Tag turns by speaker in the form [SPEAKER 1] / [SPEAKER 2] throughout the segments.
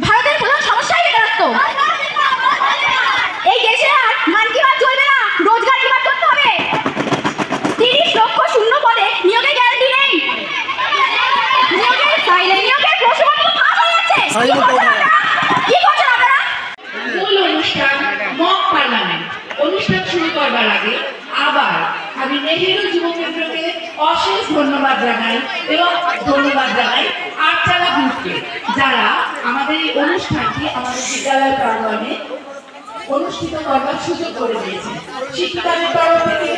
[SPEAKER 1] ভারতের প্রধান সমস্যাই বেকারত্ব। এই দেশে আর মান কি মান চলবে না, রোজগার কি করতে হবে। 30 লক্ষ শূন্য পদে নিয়োগের গ্যারান্টি নেই। নিয়োগের প্রশ্নপত্র ফাঁস হয়ে যাচ্ছে। কি করছেন আপনারা?
[SPEAKER 2] মূল অনুষ্ঠান মক পার্লামেন্ট অনুষ্ঠান শুরু করবার আগে আবার আমি নেহেরু যুব কেন্দ্রকে অশেষ ধন্যবাদ জানাই এবং ধন্যবাদ জানাই আটচালা গ্রুপকে, যারা আমাদের এই অনুষ্ঠানটি আমাদের বিদ্যালয় প্রাঙ্গণে অনুষ্ঠিত করবার সুযোগ করে দিয়েছে। শিক্ষকের তরফ থেকে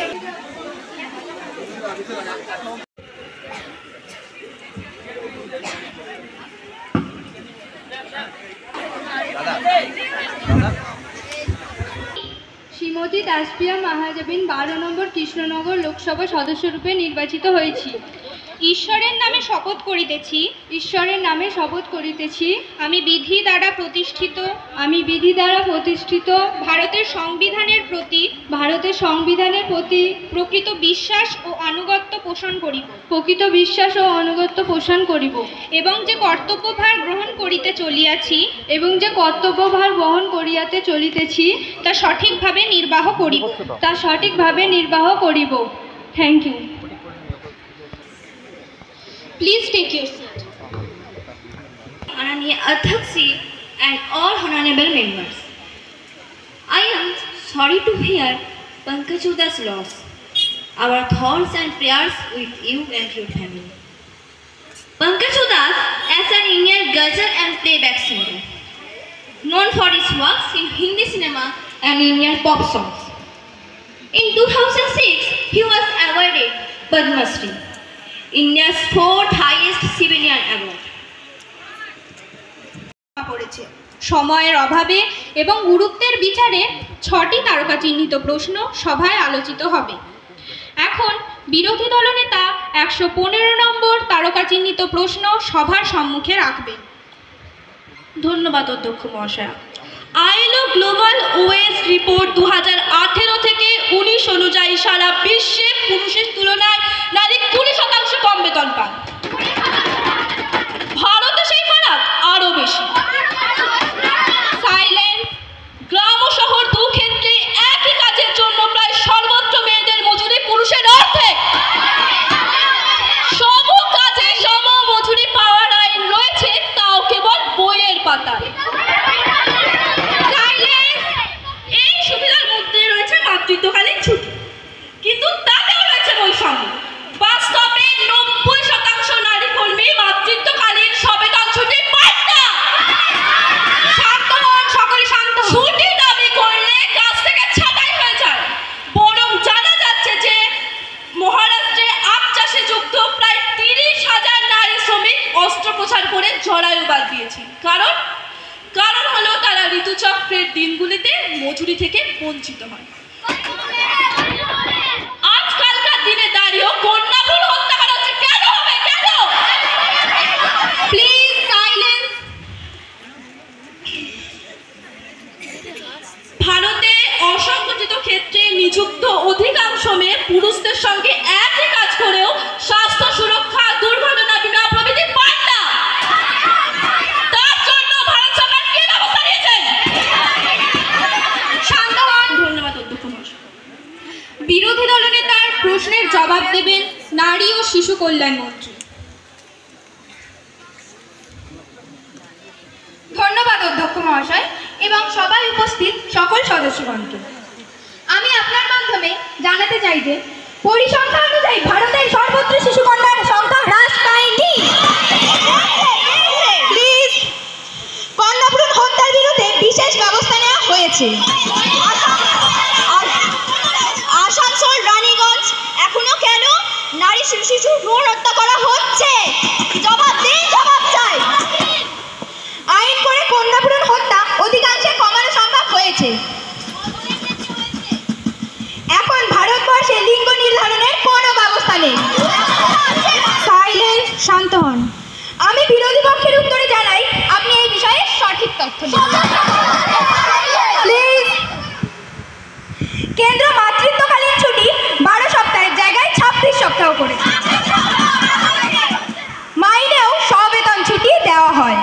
[SPEAKER 3] শ্রীমতী তাসফিয়া মাহাজাবিন 12 নম্বর কৃষ্ণনগর লোকসভা সদস্যরূপে নির্বাচিত হয়েছি। ঈশ্বরের নামে শপথ করিতেছি। ঈশ্বরের নামে শপথ করিতেছি। আমি বিধি দ্বারা প্রতিষ্ঠিত ভারতের সংবিধানের প্রতি প্রকৃত বিশ্বাস ও আনুগত্য পোষণ করিব এবং যে কর্তব্যভার গ্রহণ করিতে চলিতেছি তা সঠিকভাবে নির্বাহ করিব। Thank you. Please take your seat.
[SPEAKER 4] Honorable Adhyaksh and all honorable members, I am sorry to hear Pankaj Uda's loss. Our thoughts and prayers with you and your family. Pankaj Udas as an Indian ghazal and playback singer, known for his works in Hindi cinema and Indian pop songs. In 2006, he was awarded Padma Shri, India's 4th highest civilian award.
[SPEAKER 3] সময়ের অভাবে এবং গুরুত্বের বিচারে 6টি তারকা চিহ্নিত প্রশ্ন সভায় আলোচিত হবে। এখন বিরোধী দলনেতা 115 নম্বর তারকা চিহ্নিত প্রশ্ন সভার সম্মুখে রাখবেন।
[SPEAKER 4] ধন্যবাদ অধ্যক্ষ মহাশয়া। আইএলও গ্লোবাল ওয়েস্ট রিপোর্ট 2018 থেকে 19 অনুযায়ী সারা বিশ্বে পুরুষের তুলনায় নারী 20% কম বেতন পান। ভারতে সেই ফারাক আরো বেশি। সাইলেন্ট গ্রাম ও শহর দু ক্ষেত্রে একই কাজের জন্য প্রায় সর্বত্র মেয়েদের মজুরি পুরুষের অর্ধেক। সম কাজে সম মজুরি পাওয়ার আইন রয়েছে, তাও কেবল বইয়ের পাতায়। এই সুবিধার মধ্যে রয়েছে মাতৃত্বকালীন ছুটি, কিন্তু তাতেও রয়েছে বৈষম্য। বাস্তবে 90% নারী কর্মী মাতৃত্বকালীন সবেতন ছুটি পান না। শান্ত হন, সকলে শান্ত হন। ছুটি দাবি করলে কাজ থেকে ছাঁটাই হয়ে যায়। বরং জানা যাচ্ছে যে মহারাষ্ট্রে আখ চাষে যুক্ত প্রায় 30,000 নারী শ্রমিক অস্ত্রোপচার করে জরায়ু বাদ দিয়েছে। কারণ হলো তারা ঋতুচক্রের দিনগুলিতে মজুরি থেকে বঞ্চিত হয়। আজকালকার দিনে দাঁড়িয়েও কন্যা ভ্রূণ হত্যা করা হচ্ছে। কেন হবে? কেন? Please silence. ভারতে অসংগঠিত ক্ষেত্রে নিযুক্ত অধিকাংশ মেয়ে পুরুষদের সঙ্গে একই কাজ করেও স্বাস্থ্য সুরক্ষা, দুর্ঘটনা বীমা প্রভৃতি পান না। তার জন্য ভারত সরকার কি ব্যবস্থা নিয়েছেন? শান্ত হন। ধন্যবাদ অধ্যক্ষ মহাশয়।
[SPEAKER 3] বিরোধী দলনেতার প্রশ্নের জবাব দেবেন নারী ও শিশু কল্যাণ মন্ত্রী।
[SPEAKER 1] ধন্যবাদ অধ্যক্ষ মহাশয় এবং সবাই উপস্থিত সকল সদস্যগণকে। আমি আপনার মাধ্যমে জানাতে চাই যে পরিসংখ্যান অনুযায়ী ভারতের সর্বত্র শিশু কন্যার সংখ্যা হ্রাস পায়নি। প্লিজ, কন্যা ভ্রূণ হত্যার বিরুদ্ধে বিশেষ ব্যবস্থা নেওয়া হয়েছে। আসানসোল, রানীগঞ্জ এখনো কেন নারী শিশু ভ্রূণ হত্যা করা হচ্ছে? জবাব দিন, জবাব চাই। আইন করে কন্যা ভ্রূণ হত্যা অধিকাংশে কমানো সম্ভব হয়েছে। এখন ভারতবর্ষে লিঙ্গ নির্ধারণের কোনো ব্যবস্থা নেই। সাইলেন্স, শান্ত হন। আমি বিরোধী পক্ষের উত্তরে জানাই আপনি এই বিষয়ে সঠিক তথ্য দিন। প্লিজ, কেন্দ্র মাতৃত্বকালীন ছুটি 12 সপ্তাহের জায়গায় 26 সপ্তাহ করেছে। মাইনেও সবেতন ছুটি দেওয়া হয়।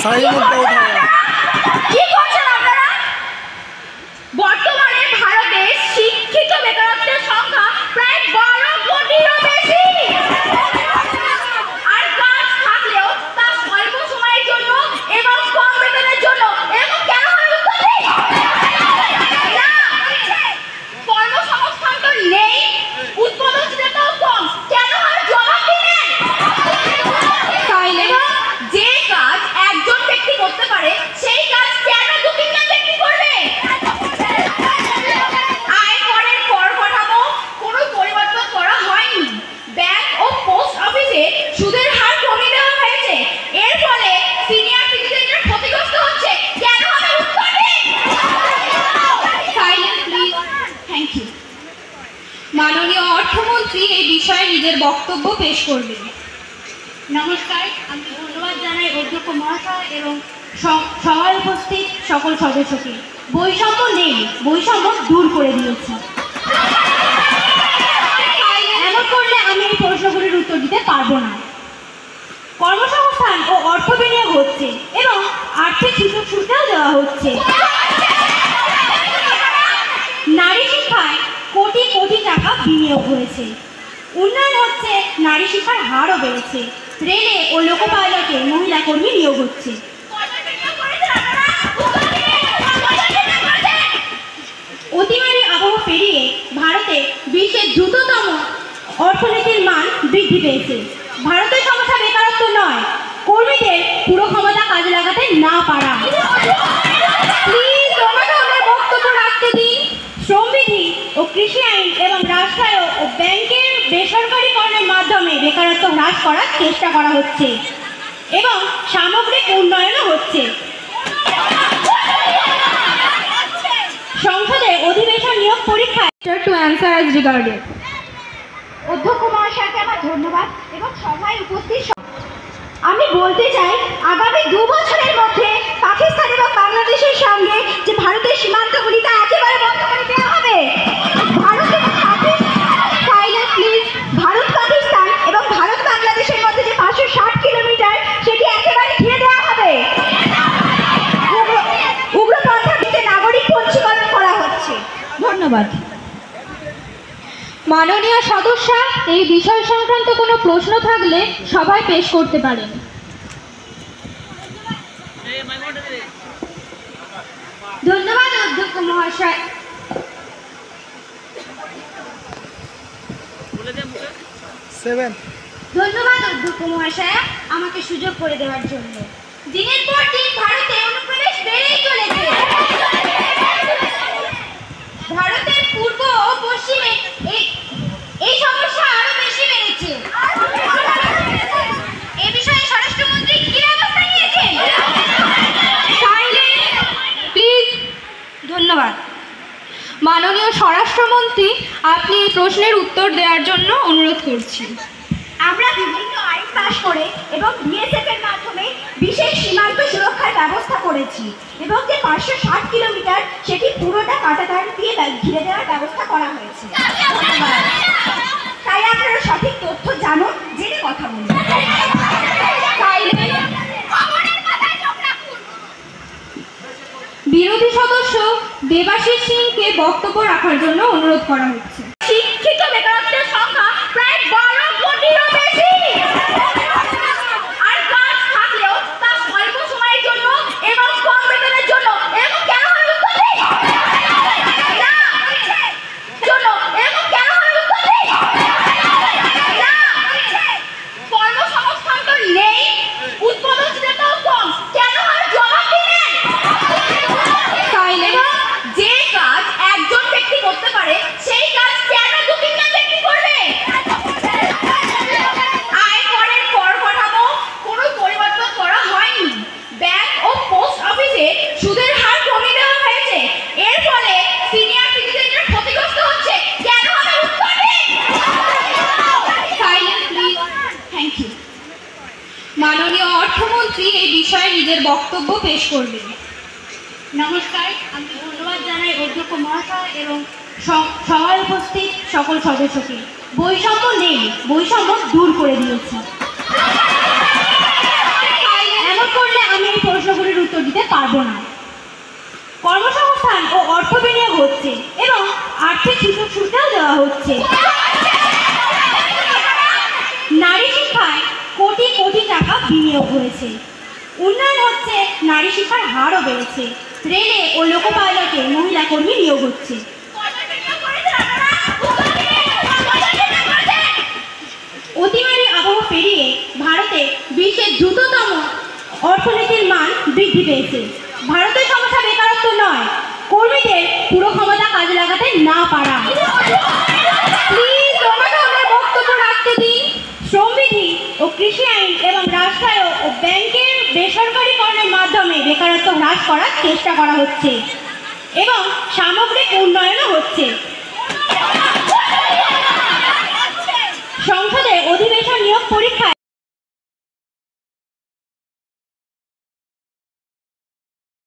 [SPEAKER 1] কি করছেন আপনারা? বর্তমানে ভারতে শিক্ষিত বেকারত্বের সংখ্যা প্রায় 12 কোটিরও বেশি। আর কাজ থাকলেও তা স্বল্প সময়ের জন্য এবং কম বেতনের জন্য। এরকম কেন হয় উত্তর দিন। না, কর্মসংস্থান তো নেই, উৎপাদনশীলতাও কম, কেন হয় জবাব দিন। এবং যে কাজ একজন ব্যক্তি করতে পারে সেই কাজ কেন 2-3জন ব্যক্তি করবে? আয়করের কর কাঠামো কোনো পরিবর্তন করা হয়নি। ব্যাংক ও পোস্ট অফিসে সুদের হার কমিয়ে দেওয়া হয়েছে। এর ফলে সিনিয়র সিটিজেনরা ক্ষতিগ্রস্ত হচ্ছে, কেন হবে উত্তর দিন।
[SPEAKER 3] Silent please.
[SPEAKER 1] Thank you.
[SPEAKER 3] মাননীয় অর্থমন্ত্রী এই বিষয়ে নিজের বক্তব্য পেশ করবেন।
[SPEAKER 5] নমস্কার, আমি ধন্যবাদ জানাই অধ্যক্ষ মহাশয় এবং সভায় উপস্থিত সকল সদস্যকে। বৈষম্য নেই, বৈষম্য দূর করে দিয়েছি। এমন করলে আমি এই প্রশ্নগুলির উত্তর দিতে পারবো না। কর্মসংস্থান ও অর্থ বিনিয়োগ হচ্ছে এবং আর্থিক সুযোগ সুবিধাও দেওয়া হচ্ছে। নারী শিক্ষায় কোটি কোটি টাকা বিনিয়োগ হয়েছে। উন্নয়ন হচ্ছে, নারী শিক্ষার হারও বেড়েছে। রেলে ও লোকো পাইলটে মহিলা কর্মী নিয়োগ হচ্ছে। অতিমারী আবহাওয়া পেরিয়ে ভারতে বিশ্বের দ্রুততম অর্থনীতির মান বৃদ্ধি পেয়েছে। ভারতের সমস্যা বেকারত্ব নয়, কর্মীদের পুরো ক্ষমতা কাজে লাগাতে না পারা। প্লিজ আমাকে আমার বক্তব্য রাখতে দিন। শ্রমবিধি ও কৃষি আইন এবং রাষ্ট্রায়ত্ত ও ব্যাংকের বেসরকারীকরণের মাধ্যমে বেকারত্ব হ্রাস করার চেষ্টা করা হচ্ছে এবং সামগ্রিক উন্নয়নও হচ্ছে। সংসদে অধিবেশন নিয়োগ পরীক্ষায়
[SPEAKER 3] টু অ্যান্সার অ্যাজ রিগার্ডেড।
[SPEAKER 5] অধ্যক্ষ মহাশয়কে আমার ধন্যবাদ এবং সভায় উপস্থিত আমি বলতে চাই, আগামী 2 বছরের মধ্যে পাকিস্তান এবং বাংলাদেশের সঙ্গে যে ভারতের সীমান্তগুলি তা একেবারে বন্ধ করে দেওয়া হবে। ভারত পাকিস্তান এবং ভারত বাংলাদেশের মধ্যে যে 560 কিলোমিটার সেটি একেবারে ঘিরে দেওয়া হবে। উগ্রপন্থীতে নাগরিক পঞ্জীকরণ করা হচ্ছে। ধন্যবাদ।
[SPEAKER 3] মাননীয় সদস্যা, এই বিষয় সংক্রান্ত কোনো প্রশ্ন থাকলে সবাই পেশ করতে পারেন।
[SPEAKER 5] ধন্যবাদ অধ্যক্ষ মহাশয়। ধন্যবাদ অধ্যক্ষ মহাশয় আমাকে সুযোগ করে দেওয়ার জন্য। দিনের পর দিন ভারতে অনুপ্রবেশ বেড়েই চলেছে। ভারতের পূর্ব ও পশ্চিমে এই সমস্যা আরো বেশি বেড়েছে। এ বিষয়ে স্বরাষ্ট্রমন্ত্রী কি ব্যবস্থা নিয়েছেন?
[SPEAKER 3] প্লিজ।
[SPEAKER 5] ধন্যবাদ।
[SPEAKER 3] মাননীয় স্বরাষ্ট্রমন্ত্রী, আপনি এই প্রশ্নের উত্তর দেওয়ার জন্য অনুরোধ করছি।
[SPEAKER 5] আমরা বিভিন্ন আইন পাশ করে এবং বিএসএফ এর মাধ্যমে বিশেষ সীমান্ত সুরক্ষার ব্যবস্থা করেছি এবং যে 560 কিলোমিটার সেটি পুরোটা কাঁটাতার দিয়ে ঘিরে দেওয়ার ব্যবস্থা করা হয়েছে। তাই আপনারা সঠিক তথ্য জানুন, জেনে কথা বলুন।
[SPEAKER 3] বিরোধী সদস্য দেবাশিস সিংকে বক্তব্য রাখার জন্য অনুরোধ করা হচ্ছে।
[SPEAKER 1] শিক্ষিত বেকারত্বের সংখ্যা প্রায় 12 কোটিরও বেশি। আর কাজ থাকলেও তা স্বল্প সময়ের জন্য এবং কম বেতনের জন্য। এরকম কেন হয় উত্তর দিন। না, এরকম কেন হয় উত্তর দিন। না, কর্মসংস্থান তো নেই, উৎপাদনশীলতাও কম, কেন হয় জবাব দিন। এবং যে কাজ একজন ব্যক্তি করতে পারে সেই কাজ কেন 2-3জন ব্যক্তি করবে? আয়করের কর কাঠামো কোনো পরিবর্তন করা হয়নি। ব্যাংক ও পোস্ট অফিসে সুদের হার কমিয়ে দেওয়া হয়েছে। এর ফলে সিনিয়র সিটিজেনরা ক্ষতিগ্রস্ত হচ্ছে, কেন হবে উত্তর দিন।
[SPEAKER 3] Silent please.
[SPEAKER 1] Thank you.
[SPEAKER 3] মাননীয় অর্থমন্ত্রী এই বিষয়ে নিজের বক্তব্য পেশ করবেন।
[SPEAKER 5] নমস্কার, আমি ধন্যবাদ জানাই অধ্যক্ষ মহাশয় এবং সভায় উপস্থিত সকল সদস্যকে। বৈষম্য নেই, বৈষম্য দূর করে দিয়েছি। এমন করলে আমি এই উত্তর দিতে পারবো না। কর্মসংস্থান ও অর্থ বিনিয়োগ হচ্ছে এবং আর্থিক সুযোগ সুবিধাও দেওয়া হচ্ছে। নারী শিক্ষায় কোটি কোটি টাকা বিনিয়োগ হয়েছে, উন্নয়ন হচ্ছে, নারী শিক্ষার হারও বেড়েছে, রেলে ও লোকো পাইলটে মহিলা কর্মী নিয়োগ হচ্ছে। অতিমারি আবহাওয়া পেরিয়ে ভারতে বিশ্বের দ্রুততম অর্থনীতির মান বৃদ্ধি পেয়েছে। ভারতের সমস্যা বেকারত্ব নয়, কর্মীদের পুরো ক্ষমতা কাজে লাগাতে না পারা। প্লিজ আমাকে আমার বক্তব্য রাখতে দিন। শ্রমবিধি ও কৃষি আইন এবং রাষ্ট্রায়ত্ত ও ব্যাংকের বেসরকারীকরণের মাধ্যমে বেকারত্ব হ্রাস করার চেষ্টা করা হচ্ছে এবং সামগ্রিক উন্নয়নও হচ্ছে।